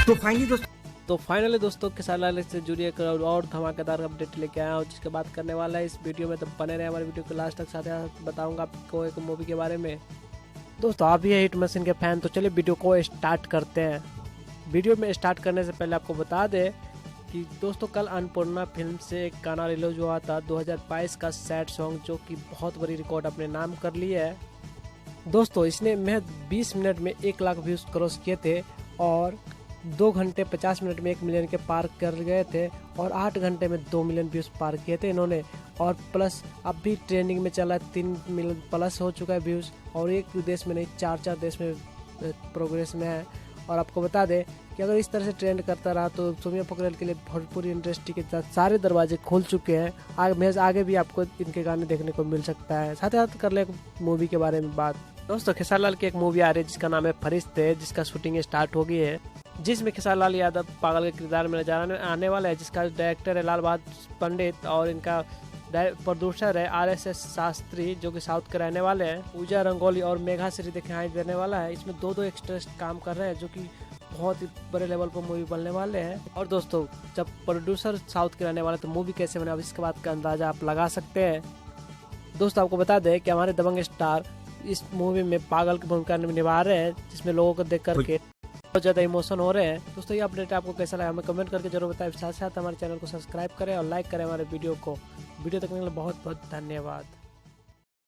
तो फाइनली दोस्तों खेसारी लाल से जुड़ी एक और धमाकेदार अपडेट लेके आया हूँ, जिसके बात करने वाला है इस वीडियो में। तो बने रहे हमारे वीडियो को लास्ट तक, साथ बताऊंगा आपको एक मूवी के बारे में। दोस्तों आप भी है हिट मशीन के फैन, तो चलिए वीडियो को स्टार्ट करते हैं। वीडियो में स्टार्ट करने से पहले आपको बता दें कि दोस्तों कल अन्नपूर्णा फिल्म से एक गाना रिलीज हुआ था 2022 का सैड सॉन्ग, जो कि बहुत बड़ी रिकॉर्ड अपने नाम कर ली है। दोस्तों इसने महज 20 मिनट में 1 लाख व्यूज क्रॉस किए थे और 2 घंटे 50 मिनट में 1 मिलियन के पार कर गए थे और 8 घंटे में 2 मिलियन व्यूज पार किए थे इन्होंने। और प्लस अब भी ट्रेंडिंग में चला है, 3 मिलियन प्लस हो चुका है व्यूज, और एक देश में नहीं 4 देश में प्रोग्रेस में है। और आपको बता दें कि अगर इस तरह से ट्रेंड करता रहा तो सोम्या पोखरेल के लिए भोजपुरी इंडस्ट्री के सारे दरवाजे खुल चुके हैं। आगे भी आपको इनके गाने देखने को मिल सकता है। साथ ही साथ कर ले मूवी के बारे में बात। दोस्तों खेसारी लाल की एक मूवी आ रही है जिसका नाम है फरिश्ते, जिसका शूटिंग स्टार्ट हो गई है, जिसमें खेसारी लाल यादव पागल के किरदार में नजर आने वाला है, जिसका डायरेक्टर है लाल बहादुर पंडित और इनका प्रोड्यूसर है RSS शास्त्री, जो कि साउथ के रहने वाले हैं। पूजा रंगोली और मेघा श्री दिखाई देने वाला है। इसमें 2 एक्टर्स काम कर रहे हैं, जो कि बहुत ही बड़े लेवल पर मूवी बनने वाले हैं। और दोस्तों जब प्रोड्यूसर साउथ के रहने वाले तो मूवी कैसे बने, अब इसके बात का अंदाजा आप लगा सकते हैं। दोस्तों आपको बता दें कि हमारे दबंग स्टार इस मूवी में पागल की भूमिका निभा रहे हैं, जिसमें लोगों को देख करके बहुत ज़्यादा इमोशन हो रहे हैं। दोस्तों ये अपडेट आपको कैसा लगा हमें कमेंट करके जरूर बताएं। साथ साथ हमारे चैनल को सब्सक्राइब करें और लाइक करें हमारे वीडियो को। वीडियो देखने के लिए बहुत बहुत धन्यवाद।